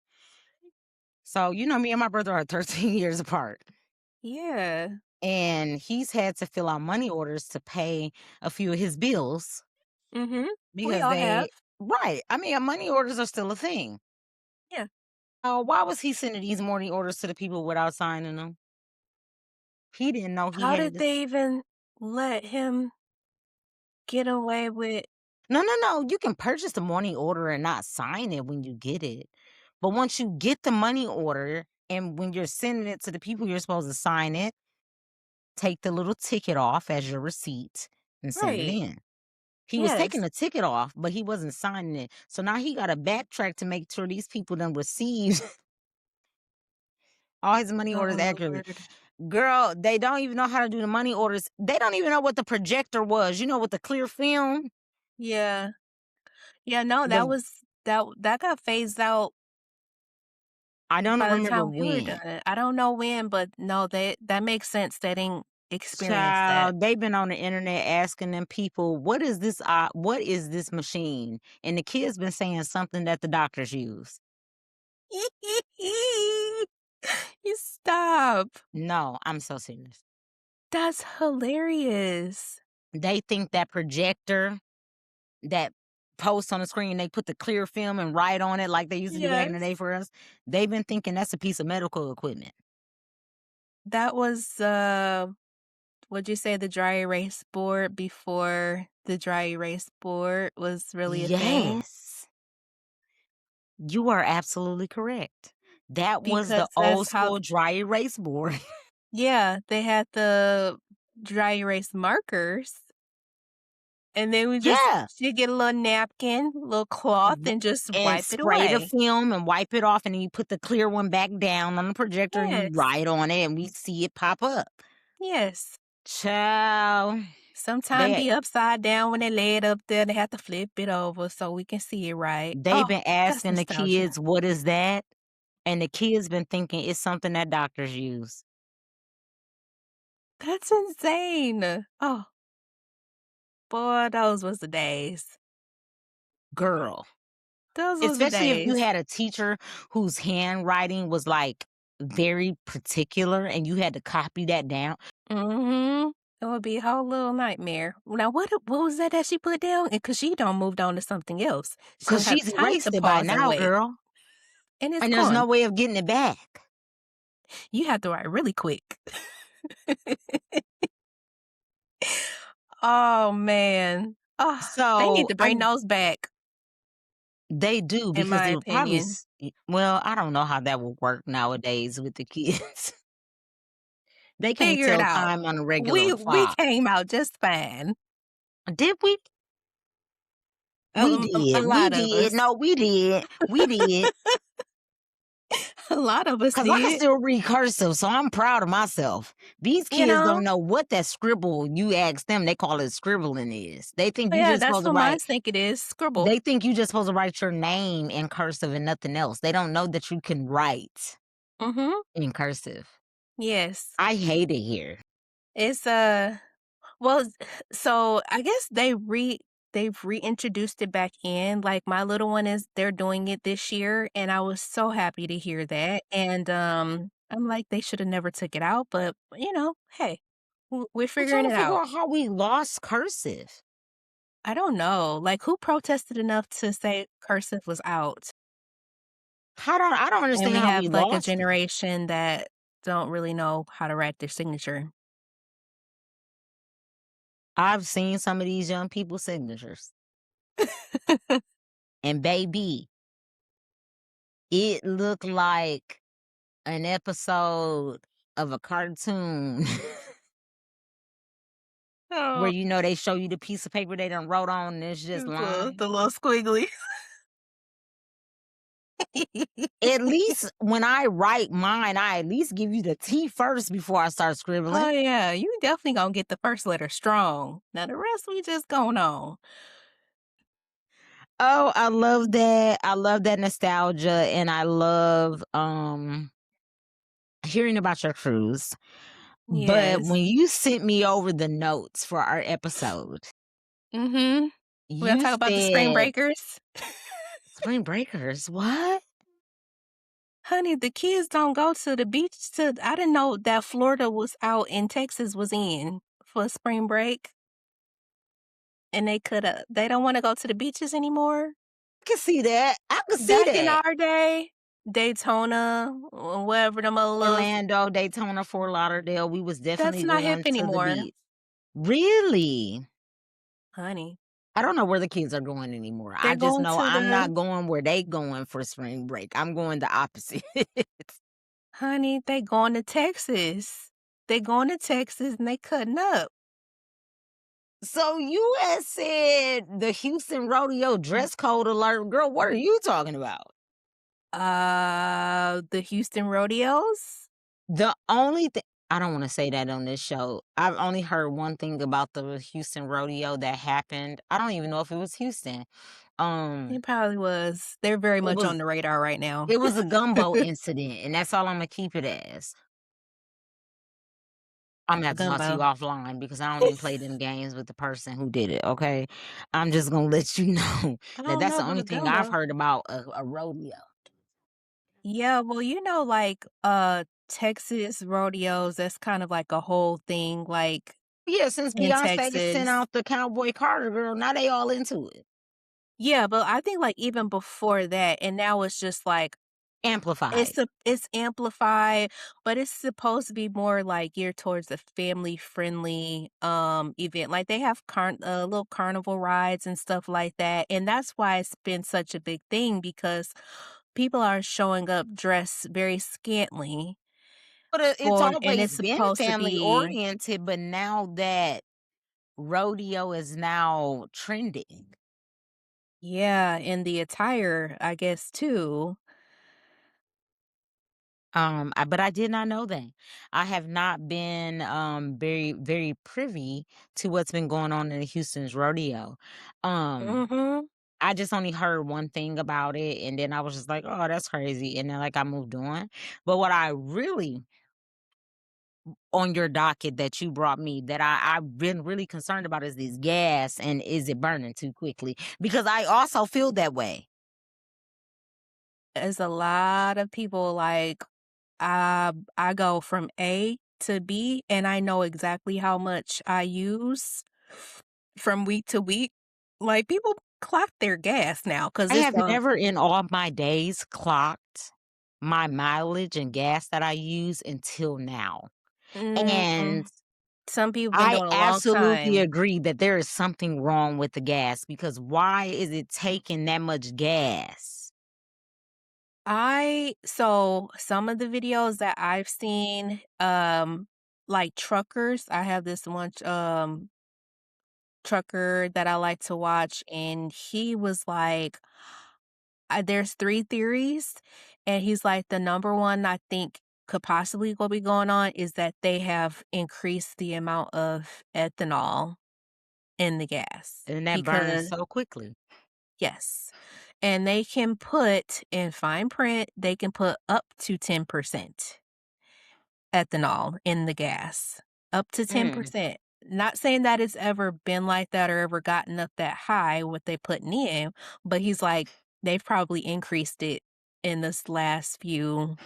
So, me and my brother are 13 years apart. Yeah. And he's had to fill out money orders to pay a few of his bills Mhm. We because all have. right. I mean, money orders are still a thing. Yeah. Why was he sending these money orders to the people without signing them? He didn't know he How had did to. they even let him get away with No, no, no. You can purchase the money order and not sign it when you get it. But once you get the money order and when you're sending it to the people you're supposed to sign it, take the little ticket off as your receipt and send it Right. in. He was taking Yes. the ticket off, but he wasn't signing it. So now he got to backtrack to make sure these people done received all his money orders Oh, accurately. Lord. Girl, they don't even know how to do the money orders. They don't even know what the projector was. With the clear film. Yeah. Yeah, no, that The was that got phased out I don't by the remember time we were when. done. I don't know when, but no, that makes sense. They didn't experience that. Child, they've been on the internet asking them people, what is this machine? And the kids been saying something that the doctors use. You stop. No, I'm so serious. That's hilarious. They think that projector, that post on the screen, they put the clear film and write on it like they used to do back in the day Yes. for us. They've been thinking that's a piece of medical equipment. That was would you say the dry erase board before the dry erase board was really a thing? Yes. You are absolutely correct. That was Because the that's old how school dry erase board. yeah, they had the dry erase markers. And then Yeah. she'd get a little napkin, little cloth, W and just and wipe it spray the away. film and wipe it off, and then you put the clear one back down on the projector, and you Yes. write on it, and we see it pop up. Yes. Child, Sometimes they be upside down when they lay it up there. They have to flip it over so we can see it right. they've Oh, been that's asking the nostalgia. kids, "What is that?" And the kids been thinking it's something that doctors use. That's insane. Oh, boy, those was the days. Girl. Those was the Especially if you days. had a teacher whose handwriting was, like, very particular and you had to copy that down. Mm-hmm. It would be a whole little nightmare. Now, what was that she put down? Because she done moved on to something else. She'll Because have she's to type the erased it by pause and now, wait. girl. and it's And there's gone. no way of getting it back. You have to write really quick. Oh man. Oh, they need So to bring those back, they do, in because my it would probably opinion. well, I don't know how that will work nowadays with the kids. They can't Figure it tell out. time on a regular We clock. came out just fine. Did we? We A did. We lot of did. us. No, we did. We did. A lot of us Because I can did. still read cursive, so I'm proud of myself. These You kids know? don't know what that scribble, you ask them, they call it scribbling is. They think Oh, you yeah, just that's supposed to what mine write, think it is. Scribble. they think you just supposed to write your name in cursive and nothing else. They don't know that you can write Mm-hmm. in cursive. Yes. I hate it here. It's well, so I guess they've reintroduced it back in. Like my little one they're doing it this year, and I was so happy to hear that. And I'm like, they should have never took it out, but hey, we're I'm trying figuring to it figure out. out how we lost cursive. I don't know. Like who protested enough to say cursive was out? I don't And understand we how we have like a lost it. generation that don't really know how to write their signature. I've seen some of these young people's signatures. And baby, it looked like an episode of a cartoon where Oh, they show you the piece of paper they done wrote on and it's just the lines. little squiggly. At least when I write mine, I at least give you the T first before I start scribbling. Oh yeah, you definitely gonna get the first letter strong. Now the rest we just going on. Oh, I love that. I love that nostalgia, and I love hearing about your cruise. But Yes. when you sent me over the notes for our episode, Mm-hmm. We gonna you talk about the spring said breakers. spring breakers. What? Honey, the kids don't go to the beach I didn't know that Florida was out and Texas was in for spring break. And they don't want to go to the beaches anymore. I can see that. I can see Back in that. our day, Daytona, wherever them other little, Orlando, Daytona, Fort Lauderdale, we was that's definitely not hip going to the anymore. beach. Really? Honey, I don't know where the kids are going anymore. I they're just going know to I'm the not going where they going for spring break. I'm going the opposite. honey, they going to Texas. They going to Texas and they cutting up. So you had said the Houston rodeo dress code alert. Girl, what are you talking about? The Houston rodeos? The only thing, I don't want to say that on this show. I've only heard one thing about the Houston rodeo that happened. I don't even know if it was Houston. It probably was. They're very It much on was the radar right now. it was a gumbo incident, and that's all I'm gonna keep it as. I'm gonna have to talk to you Gumbo. offline because I don't even play them games with the person who did it. Okay, I'm just gonna let you know I that don't that's know the only about thing I've gumbo. heard about a rodeo. Yeah, well, like Texas rodeos, that's kind of like a whole thing, like Yeah, since in Beyonce sent Texas. out the Cowboy Carter girl, now they all into it. Yeah, but I think like even before that, and now it's just like Amplified. it's amplified, but it's supposed to be more like geared towards a family friendly event. Like they have little carnival rides and stuff like that, and that's why it's been such a big thing because people are showing up dressed very scantily But it's for, and always it's been supposed to family be, oriented, but now that rodeo is now trending. yeah, in the attire, I guess too. But I did not know that. I have not been very very privy to what's been going on in the Houston's rodeo. Um Mm-hmm. I just only heard one thing about it, and then I was just like, "Oh, that's crazy," and then like I moved on. But what I really on your docket that you brought me that I've been really concerned about is this gas and is it burning too quickly? Because I also feel that way. There's a lot of people like I go from A to B and I know exactly how much I use from week to week. Like clock their gas now because I it's have never in all my days clocked my mileage and gas that I use until now. And some people been I doing a long absolutely time. agree that there is something wrong with the gas because why is it taking that much gas? So some of the videos that I've seen, like truckers, I have this one trucker that I like to watch, and he was like, there's 3 theories, and he's like, the number one I think could possibly be going on is that they have increased the amount of ethanol in the gas And that burns because so quickly. yes, and they can put in fine print, they can put up to 10% ethanol in the gas, up to 10%. Not saying that it's ever been like that or ever gotten up that high what they putting in, but he's like, they've probably increased it in this last few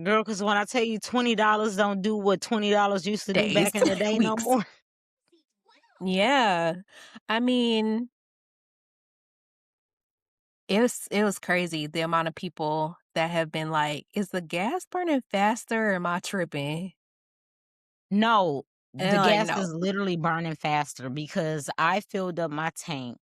Girl, because when I tell you $20 don't do what $20 used to do days, back in the day no weeks. more. Yeah. I mean, it was crazy the amount of people that have been like, "Is the gas burning faster or am I tripping?" No, And the I'm like, gas "No." is literally burning faster because I filled up my tank.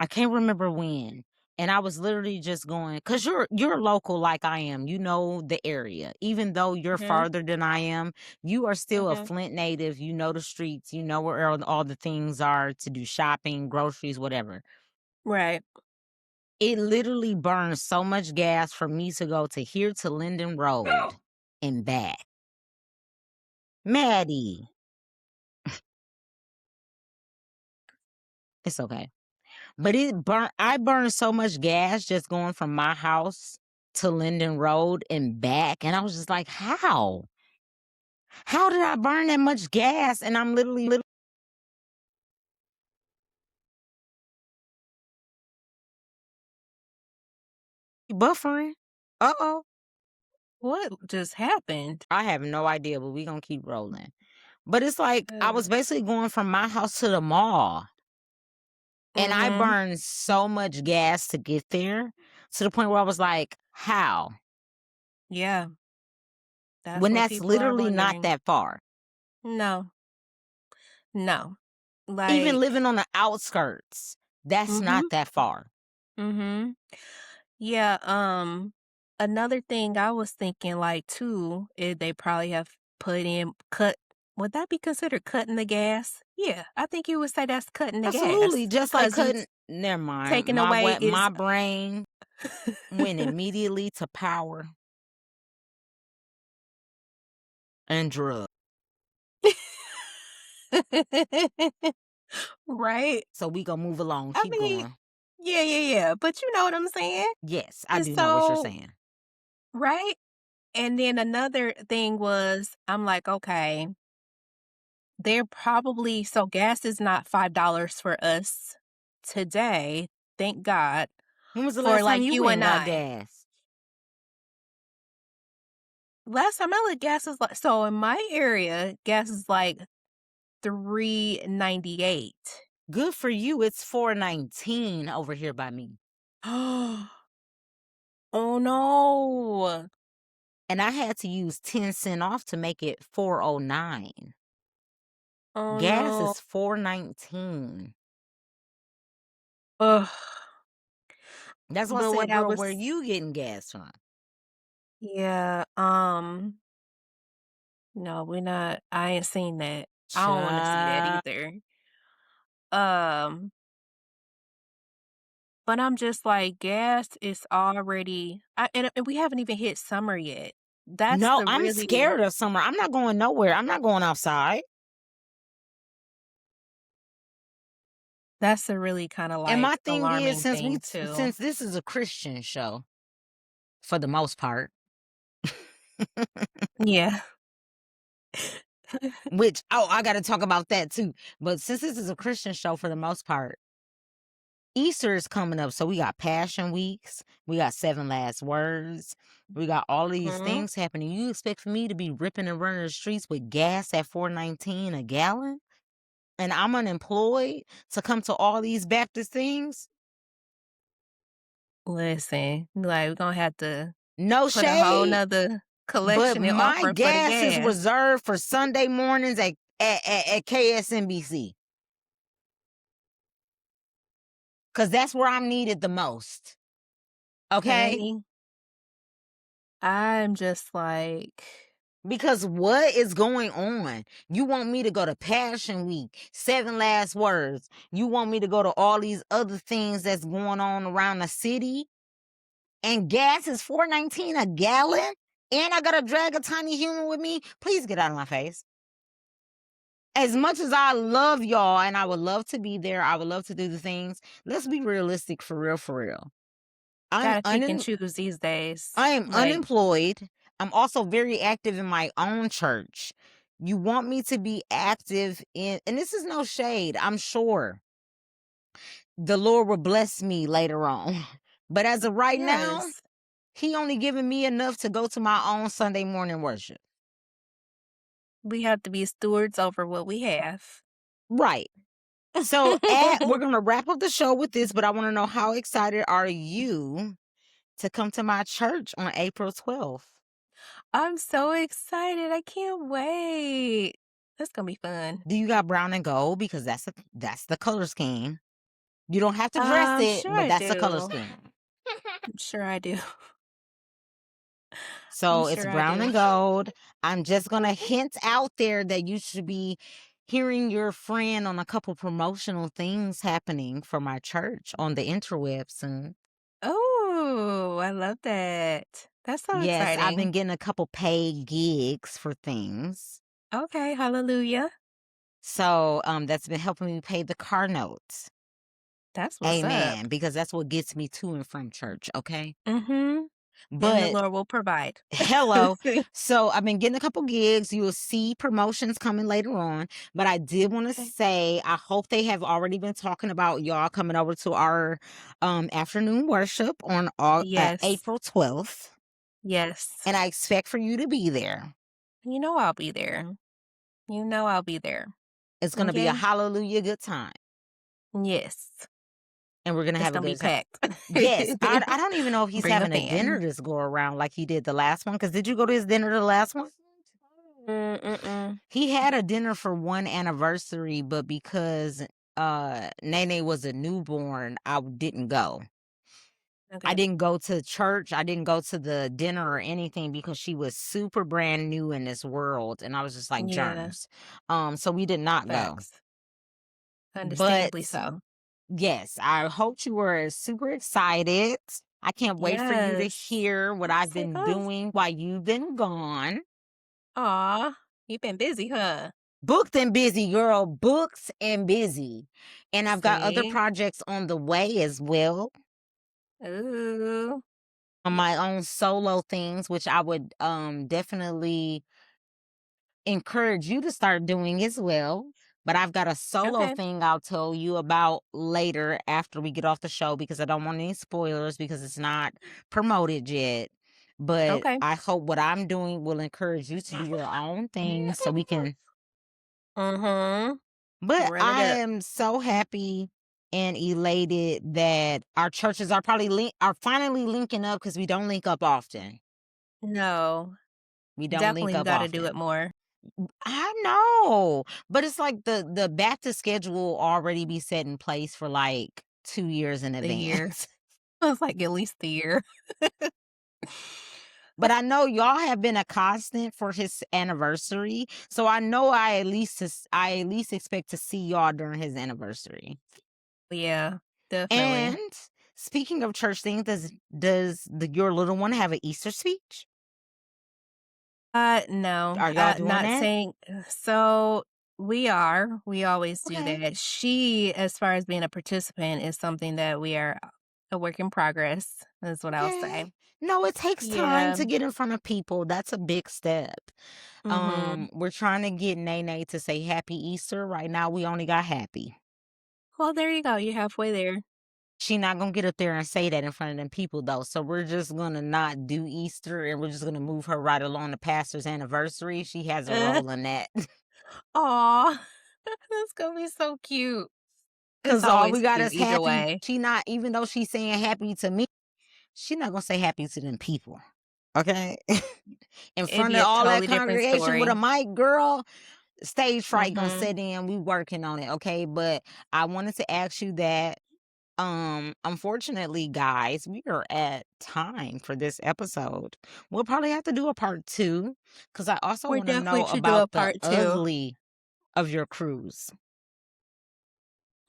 I can't remember when. And I was literally just going, because you're local like I am. You know the area. Even though you're Mhm, farther than I am, you are still a mhm. Flint native. You know the streets. You know where all the things are to do shopping, groceries, whatever. Right. It literally burns so much gas for me to go to here to Linden Road and back. Maddie, it's okay. But I burned so much gas just going from my house to Linden Road and back. And I was just like, how? How did I burn that much gas? And I'm literally buffering. Uh-oh. What just happened? I have no idea, but we gonna keep rolling. But it's like I was Uh, basically going from my house to the mall. And I mhm. burned so much gas to get there to the point where I was like, how? Yeah, that's When what that's people are literally not wondering. that far. No. No. Even Like, living on the outskirts, that's not mhm, that far. mhm. Yeah, another thing I was thinking, like, too, is they probably have cut would that be considered cutting the gas? Yeah, I think you would say that's cutting the Absolutely, gas just like because you cutting. Never mind. taking away My is brain went immediately to power and drugs. right? So we gonna move along. I Keep mean, going. yeah, but you know what I'm saying? Yes, I And do know what you're so saying. right? And then another thing was, I'm like, "Okay, they're probably so gas is not $5 for us today, thank God, When was the for, last time like, you you went and and got I." gas? Last time I looked, gas is like so in my area, gas is like $3.98. Good for you. It's $4.19 over here by me. Oh, no. And I had to use 10 cents off to make it $4.09. Oh, Gas no. is $4.19. Ugh. That's what I But what said, I girl, was where you getting gas from? yeah, no, we're not I ain't seen that. I don't wanna see that Child. either. Um, but I'm just like, gas is already and we haven't even hit summer yet. That's No, the I'm really scared of summer. I'm not going nowhere. I'm not going outside. that's the really kinda, And my like, thing is, alarming thing too. since this is a Christian show, for the most part, Yeah. which I got to talk about that too. But since this is a Christian show for the most part, Easter is coming up, so we got Passion Weeks, we got Seven Last Words, we got all these Mhm. things happening. You expect for me to be ripping and running the streets with gas at $4.19 a gallon? and I'm unemployed to come to all these Baptist things. Listen, like we're gonna have to No put a whole shade, nother but collection and my offer for the gas is gas. reserved for Sunday mornings at KSNBC. Because that's where I'm needed the most. Okay? Honey, I'm just like, Because what is going on? You want me to go to Passion Week, 7 Last Words. You want me to go to all these other things that's going on around the city. And gas is $4.19 a gallon. And I gotta drag a tiny human with me. Please get out of my face. As much as I love y'all and I would love to be there, I would love to do the things. Let's be realistic for real, for real. gotta pick and choose these days. I am Like, unemployed. I'm also very active in my own church. You want me to be active in, and this is no shade, I'm sure the Lord will bless me later on. But as of right now, yes, he only giving me enough to go to my own Sunday morning worship. we have to be stewards over what we have. Right. So we're going to wrap up the show with this, but I want to know, how excited are you to come to my church on April 12th? I'm so excited. I can't wait. That's gonna be fun. Do you got brown and gold? Because that's the color scheme. You don't have to dress it, Sure but I that's the color do. scheme. I'm sure I do. So I'm it's sure I brown do. and gold. I'm just going to hint out there that you should be hearing your friend on a couple promotional things happening for my church on the interwebs soon. Oh, I love that. That's so Yes, I've been exciting. getting a couple paid gigs for things. Okay, hallelujah. So that's been helping me pay the car notes. That's what's Amen. up. Because that's what gets me to and from church, okay? Mm-hmm. And the But Lord will provide. hello. So I've been getting a couple gigs. You'll see promotions coming later on. But I did want to Okay. say, I hope they have already been talking about y'all coming over to our afternoon worship on Yes. April 12th. Yes. And I expect for you to be there. You know I'll be there. You know I'll be there. It's going to be a Okay? hallelujah good time. Yes. And we're going to It's have a gonna be good time. packed. Yes. I don't even know if he's Bring a having a dinner fan. this go around like he did the last one. Because did you go to his dinner the last one? Mm-mm. He had a dinner for one anniversary, but because Nene was a newborn, I didn't go. Okay. I didn't go to church. I didn't go to the dinner or anything because she was super brand new in this world, and I was just like, Yeah. germs. So we did not Facts. go. Understandably But so. yes, I hope you were super excited. I can't wait for you to Yes. hear what I've been doing while you've been gone. Aw, you've been busy, huh? Booked and busy, girl. Booked and busy. And I've got other See? projects on the way as well. Ooh. On my own solo things, which I would definitely encourage you to start doing as well. But I've got a solo Okay. thing I'll tell you about later after we get off the show, because I don't want any spoilers because it's not promoted yet. But Okay. I hope what I'm doing will encourage you to do your own thing so we can. Mm-hmm. But Run it I up. am so happy and elated that our churches are are finally linking up, because we don't link up often. No. We don't link Definitely up gotta do it often. more. I know, but it's like the Baptist schedule will already be set in place for like 2 years in The year. advance. It's like at least the year. But I know y'all have been a constant for his anniversary, so I know I at least expect to see y'all during his anniversary. Yeah, definitely. And speaking of church things, does your little one have an Easter speech? No. Are y'all doing Not that? saying so we always do Okay. that. She, as far as being a participant, is something that we are a work in progress, is what I'll say. Okay. No, it takes time Yeah. to get in front of people. That's a big step. Mm-hmm. We're trying to get Nene to say Happy Easter. Right now, we only got Happy. Well, there you go. You're halfway there. She not gonna get up there and say that in front of them people though. So we're just gonna not do Easter, and we're just gonna move her right along the pastor's anniversary. She has a role in that. Aw. That's gonna be so cute. Because It's all always we got cute is either happy. way. She not, even though she's saying happy to me, she not gonna say happy to them people. Okay? In It'd front be of a all that totally different congregation with story. a mic, girl, stage fright gonna Mhm. set in. We working on it, okay? But I wanted to ask you that. Unfortunately, guys, we are at time for this episode. We'll probably have to do a part 2 because I also We want to definitely know should do a about the part 2. ugly of your cruise.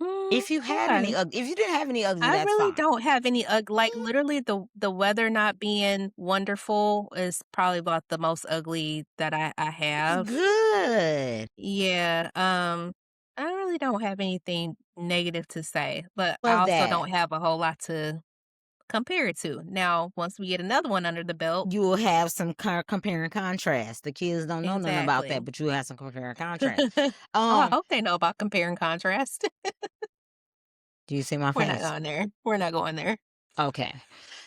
Mm, If you had any, okay. if you didn't have any ugly, I that's really fine. don't have any like, literally, the weather not being wonderful is probably about the most ugly that I have. Good. Yeah, I really don't have anything negative to say, but I Love also that. don't have a whole lot to compare it to. Now, once we get another one under the belt, You will have some compare and contrast. The kids don't know nothing about that, exactly. but you will have some compare and contrast. Oh, I hope they know about compare and contrast. Do you see my We're not face? going there. We're not going there. Okay.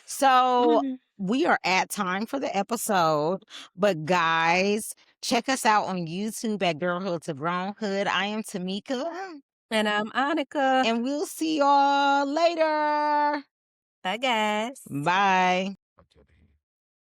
So we are at time for the episode, but guys, check us out on YouTube at Girlhood to Grownhood. I am Tamika, And I'm Onaka. and we'll see y'all later. Bye, guys. Bye.